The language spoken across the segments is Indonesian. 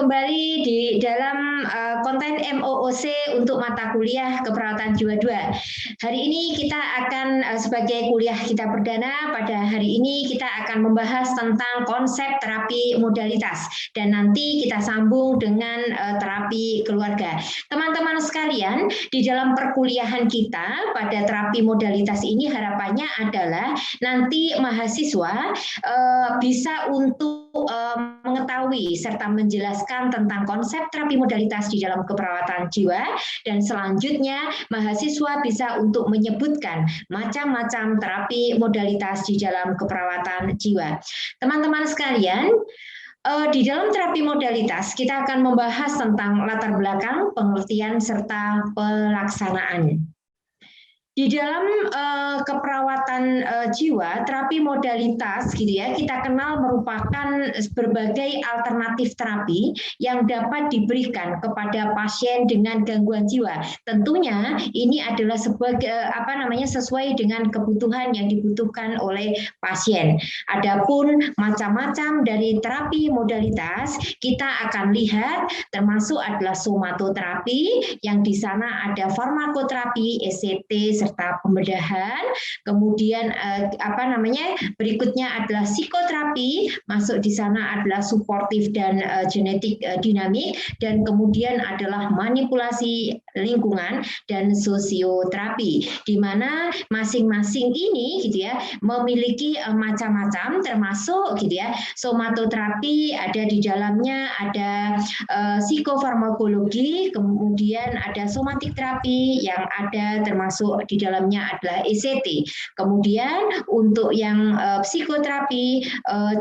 kembali di dalam konten MOOC untuk mata kuliah keperawatan jiwa 2. Hari ini kita akan sebagai kuliah kita perdana pada hari ini kita akan membahas tentang konsep terapi modalitas dan nanti kita sambung dengan terapi keluarga. Teman-teman sekalian, di dalam perkuliahan kita pada terapi modalitas ini harapannya adalah nanti mahasiswa bisa untuk mengetahui serta menjelaskan tentang konsep terapi modalitas di dalam keperawatan jiwa, dan selanjutnya mahasiswa bisa untuk menyebutkan macam-macam terapi modalitas di dalam keperawatan jiwa. Teman-teman sekalian, di dalam terapi modalitas kita akan membahas tentang latar belakang, pengertian, serta pelaksanaan. Di dalam keperawatan jiwa, terapi modalitas gitu ya, kita kenal merupakan berbagai alternatif terapi yang dapat diberikan kepada pasien dengan gangguan jiwa. Tentunya ini adalah sebagai sesuai dengan kebutuhan yang dibutuhkan oleh pasien. Adapun macam-macam dari terapi modalitas kita akan lihat termasuk adalah somatoterapi, yang di sana ada farmakoterapi, ECT, serta pembedahan. Kemudian berikutnya adalah psikoterapi, masuk di sana adalah suportif dan genetik dinamik, dan kemudian adalah manipulasi lingkungan dan sosioterapi, di mana masing-masing ini gitu ya memiliki macam-macam, termasuk gitu ya somatoterapi ada di dalamnya ada psikofarmakologi, kemudian ada somatik terapi yang ada termasuk di dalamnya adalah ECT. Kemudian untuk yang psikoterapi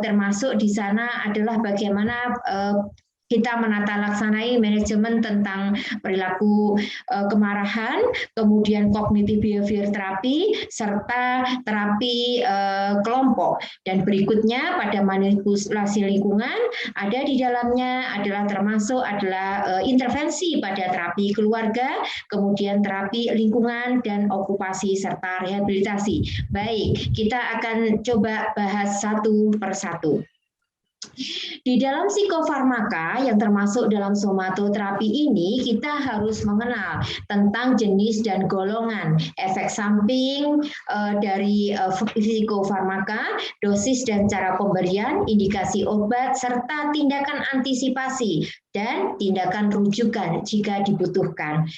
termasuk di sana adalah bagaimana kita menata laksanai manajemen tentang perilaku kemarahan, kemudian kognitif behavior terapi, serta terapi kelompok. Dan berikutnya pada manipulasi lingkungan ada di dalamnya adalah termasuk adalah intervensi pada terapi keluarga, kemudian terapi lingkungan dan okupasi serta rehabilitasi. Baik, kita akan coba bahas satu persatu. Di dalam psikofarmaka yang termasuk dalam somatoterapi ini, kita harus mengenal tentang jenis dan golongan efek samping dari psikofarmaka, dosis dan cara pemberian, indikasi obat, serta tindakan antisipasi dan tindakan rujukan jika dibutuhkan.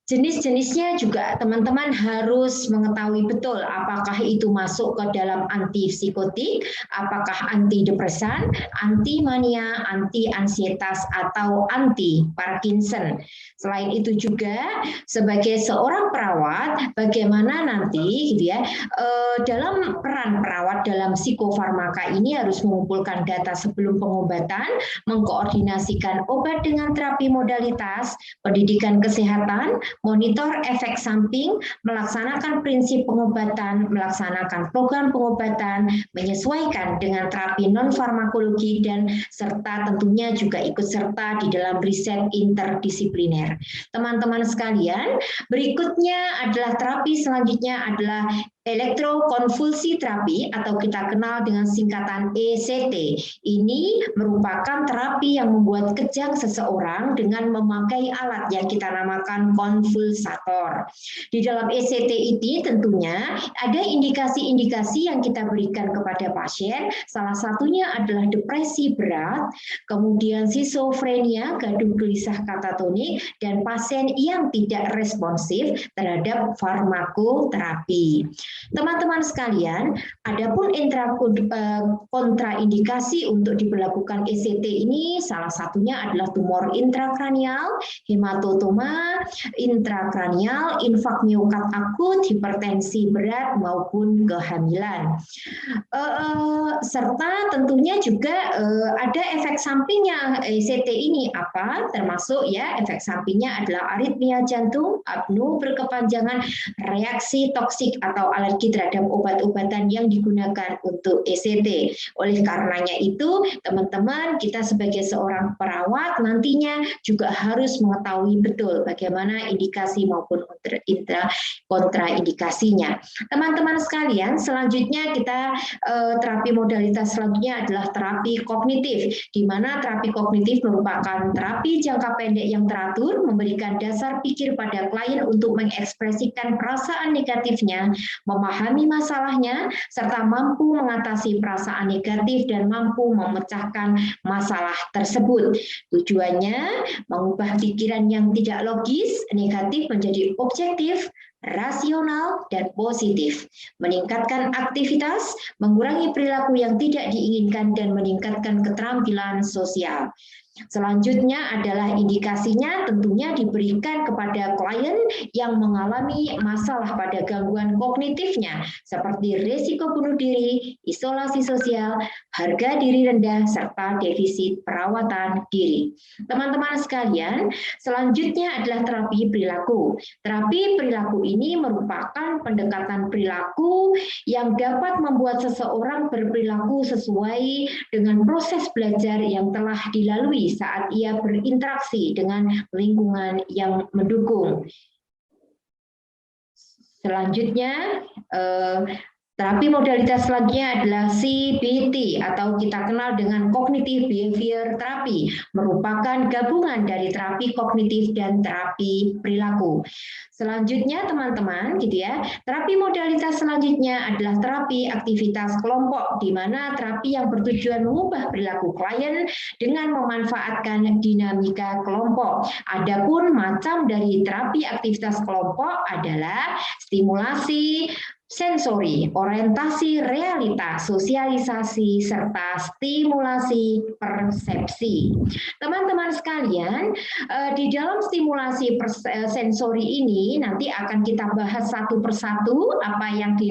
Jenis-jenisnya juga teman-teman harus mengetahui betul apakah itu masuk ke dalam antipsikotik, apakah antidepresan, anti-mania, anti-ansietas, atau anti-Parkinson. Selain itu juga sebagai seorang perawat, bagaimana nanti gitu ya dalam peran perawat dalam psikofarmaka ini harus mengumpulkan data sebelum pengobatan, mengkoordinasikan obat dengan terapi modalitas, pendidikan kesehatan, monitor efek samping, melaksanakan prinsip pengobatan, melaksanakan program pengobatan, menyesuaikan dengan terapi non-farmakologi, dan serta tentunya juga ikut serta di dalam riset interdisipliner. Teman-teman sekalian, berikutnya adalah terapi selanjutnya adalah elektrokonvulsi terapi atau kita kenal dengan singkatan ECT. Ini merupakan terapi yang membuat kejang seseorang dengan memakai alat yang kita namakan konvulsator. Di dalam ECT ini tentunya ada indikasi-indikasi yang kita berikan kepada pasien. Salah satunya adalah depresi berat, kemudian skizofrenia, gaduh gelisah katatonik, dan pasien yang tidak responsif terhadap farmakoterapi. Teman-teman sekalian, adapun kontraindikasi untuk diberlakukan ECT ini salah satunya adalah tumor intrakranial, hematotoma intrakranial, infak miokard akut, hipertensi berat maupun kehamilan. Serta tentunya juga ada efek sampingnya ECT ini apa? Termasuk ya efek sampingnya adalah aritmia jantung, apnu berkepanjangan, reaksi toksik atau alergi terhadap obat-obatan yang digunakan untuk ECT. Oleh karenanya itu, teman-teman, kita sebagai seorang perawat nantinya juga harus mengetahui betul bagaimana indikasi maupun kontraindikasinya. Teman-teman sekalian, selanjutnya kita terapi modalitas selanjutnya adalah terapi kognitif, di mana terapi kognitif merupakan terapi jangka pendek yang teratur, memberikan dasar pikir pada klien untuk mengekspresikan perasaan negatifnya, memahami masalahnya, serta mampu mengatasi perasaan negatif dan mampu memecahkan masalah tersebut. Tujuannya mengubah pikiran yang tidak logis, negatif menjadi objektif, rasional, dan positif, meningkatkan aktivitas, mengurangi perilaku yang tidak diinginkan, dan meningkatkan keterampilan sosial. Selanjutnya adalah indikasinya tentunya diberikan kepada klien yang mengalami masalah pada gangguan kognitifnya seperti risiko bunuh diri, isolasi sosial, harga diri rendah, serta defisit perawatan diri. Teman-teman sekalian, selanjutnya adalah terapi perilaku. Terapi perilaku ini merupakan pendekatan perilaku yang dapat membuat seseorang berperilaku sesuai dengan proses belajar yang telah dilalui saat ia berinteraksi dengan lingkungan yang mendukung. Selanjutnya, terapi modalitas selanjutnya adalah CBT atau kita kenal dengan Cognitive Behavior Therapy, merupakan gabungan dari terapi kognitif dan terapi perilaku. Selanjutnya teman-teman gitu ya, terapi modalitas selanjutnya adalah terapi aktivitas kelompok, di mana terapi yang bertujuan mengubah perilaku klien dengan memanfaatkan dinamika kelompok. Adapun macam dari terapi aktivitas kelompok adalah stimulasi sensori, orientasi realita, sosialisasi, serta stimulasi persepsi. Teman-teman sekalian, di dalam stimulasi sensori ini nanti akan kita bahas satu persatu apa yang di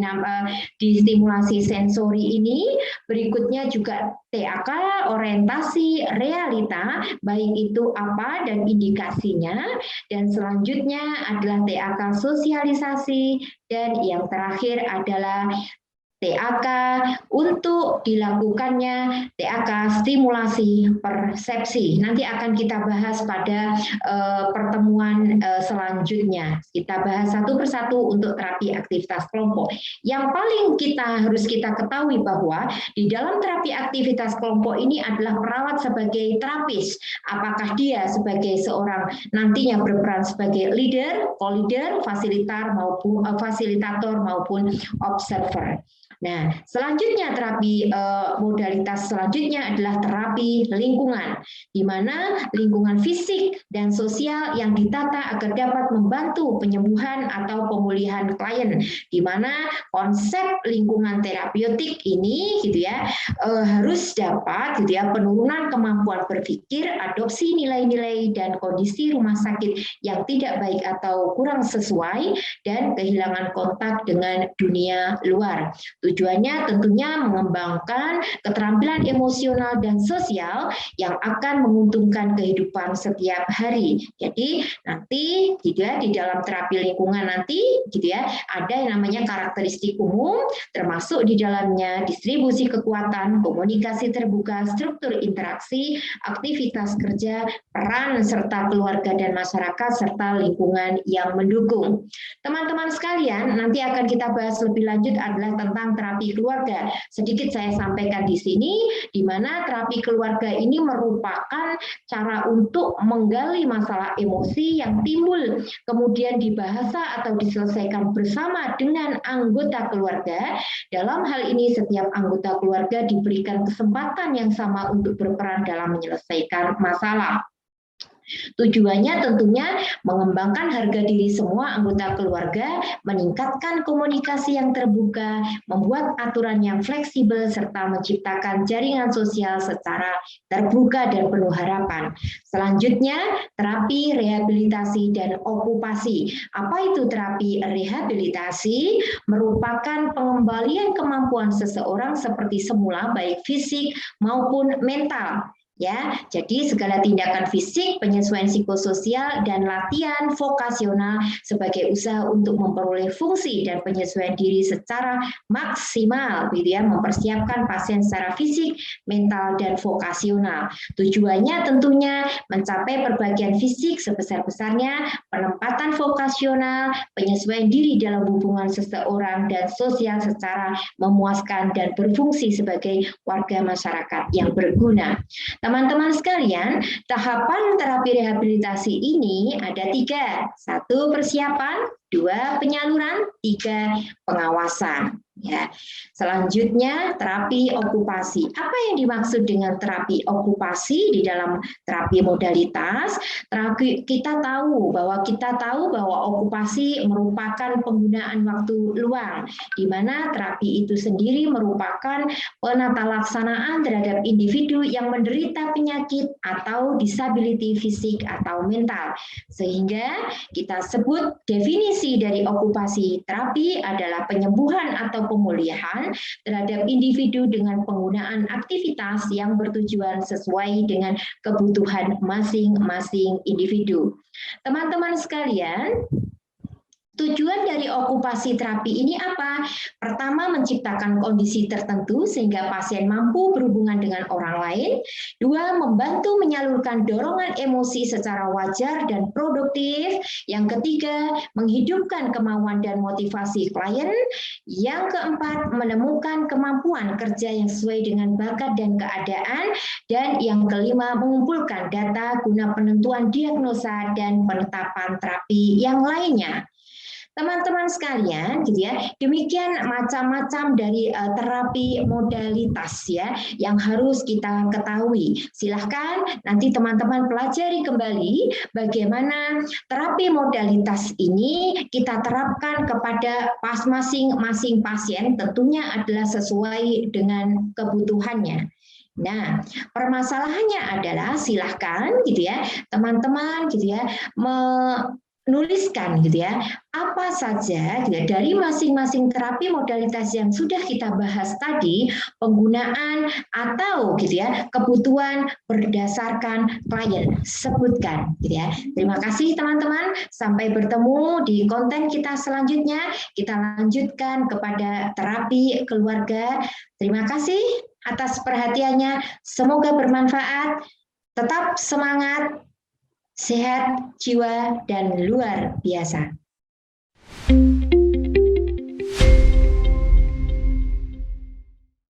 stimulasi sensori ini. Berikutnya juga TAK, orientasi realita, baik itu apa dan indikasinya, dan selanjutnya adalah TAK sosialisasi, dan yang terakhir adalah TAK untuk dilakukannya TAK stimulasi persepsi. Nanti akan kita bahas pada pertemuan selanjutnya. Kita bahas satu persatu untuk terapi aktivitas kelompok. Yang paling harus kita ketahui bahwa di dalam terapi aktivitas kelompok ini adalah perawat sebagai terapis. Apakah dia sebagai seorang nantinya berperan sebagai leader, co-leader, fasilitator maupun observer. Nah, selanjutnya terapi modalitas selanjutnya adalah terapi lingkungan, di mana lingkungan fisik dan sosial yang ditata agar dapat membantu penyembuhan atau pemulihan klien, di mana konsep lingkungan terapeutik ini gitu ya harus dapat gitu ya penurunan kemampuan berpikir, adopsi nilai-nilai dan kondisi rumah sakit yang tidak baik atau kurang sesuai, dan kehilangan kontak dengan dunia luar. Tujuannya tentunya mengembangkan keterampilan emosional dan sosial yang akan menguntungkan kehidupan setiap hari. Jadi nanti gitu ya, di dalam terapi lingkungan nanti gitu ya ada yang namanya karakteristik umum, termasuk di dalamnya distribusi kekuatan, komunikasi terbuka, struktur interaksi, aktivitas kerja, peran serta keluarga dan masyarakat, serta lingkungan yang mendukung. Teman-teman sekalian, nanti akan kita bahas lebih lanjut adalah tentang terapi keluarga. Sedikit saya sampaikan di sini, di mana terapi keluarga ini merupakan cara untuk menggali masalah emosi yang timbul, kemudian dibahasa atau diselesaikan bersama dengan anggota keluarga. Dalam hal ini, setiap anggota keluarga diberikan kesempatan yang sama untuk berperan dalam menyelesaikan masalah. Tujuannya tentunya mengembangkan harga diri semua anggota keluarga, meningkatkan komunikasi yang terbuka, membuat aturan yang fleksibel, serta menciptakan jaringan sosial secara terbuka dan penuh harapan. Selanjutnya, terapi rehabilitasi dan okupasi. Apa itu terapi rehabilitasi? Merupakan pengembalian kemampuan seseorang seperti semula, baik fisik maupun mental. Ya, jadi segala tindakan fisik, penyesuaian psikososial, dan latihan vokasional sebagai usaha untuk memperoleh fungsi dan penyesuaian diri secara maksimal, gitu ya, mempersiapkan pasien secara fisik, mental, dan vokasional. Tujuannya tentunya mencapai perbagian fisik sebesar-besarnya, penempatan vokasional, penyesuaian diri dalam hubungan seseorang, dan sosial secara memuaskan dan berfungsi sebagai warga masyarakat yang berguna. Teman-teman sekalian, tahapan terapi rehabilitasi ini ada 3. 1, persiapan, 2, penyaluran, 3, pengawasan. Ya. Selanjutnya, terapi okupasi. Apa yang dimaksud dengan terapi okupasi di dalam terapi modalitas? Kita tahu bahwa okupasi merupakan penggunaan waktu luang, di mana terapi itu sendiri merupakan penata laksanaan terhadap individu yang menderita penyakit atau disability fisik atau mental. Sehingga kita sebut definisi dari okupasi terapi adalah penyembuhan atau pemulihan terhadap individu dengan penggunaan aktivitas yang bertujuan sesuai dengan kebutuhan masing-masing individu. Teman-teman sekalian, tujuan dari okupasi terapi ini apa? Pertama, menciptakan kondisi tertentu sehingga pasien mampu berhubungan dengan orang lain. 2, membantu menyalurkan dorongan emosi secara wajar dan produktif. Yang ketiga, menghidupkan kemauan dan motivasi klien. Yang keempat, menemukan kemampuan kerja yang sesuai dengan bakat dan keadaan. Dan yang kelima, mengumpulkan data guna penentuan diagnosa dan penetapan terapi yang lainnya. Teman-teman sekalian, gitu ya, demikian macam-macam dari terapi modalitas ya yang harus kita ketahui. Silahkan nanti teman-teman pelajari kembali bagaimana terapi modalitas ini kita terapkan kepada masing-masing pasien, tentunya adalah sesuai dengan kebutuhannya. Nah, permasalahannya adalah silahkan gitu ya, teman-teman gitu ya, menuliskan gitu ya apa saja gitu ya, dari masing-masing terapi modalitas yang sudah kita bahas tadi, penggunaan atau gitu ya kebutuhan berdasarkan klien, sebutkan gitu ya. Terima kasih teman-teman, sampai bertemu di konten kita selanjutnya. Kita lanjutkan kepada terapi keluarga. Terima kasih atas perhatiannya, semoga bermanfaat. Tetap semangat, sehat jiwa, dan luar biasa.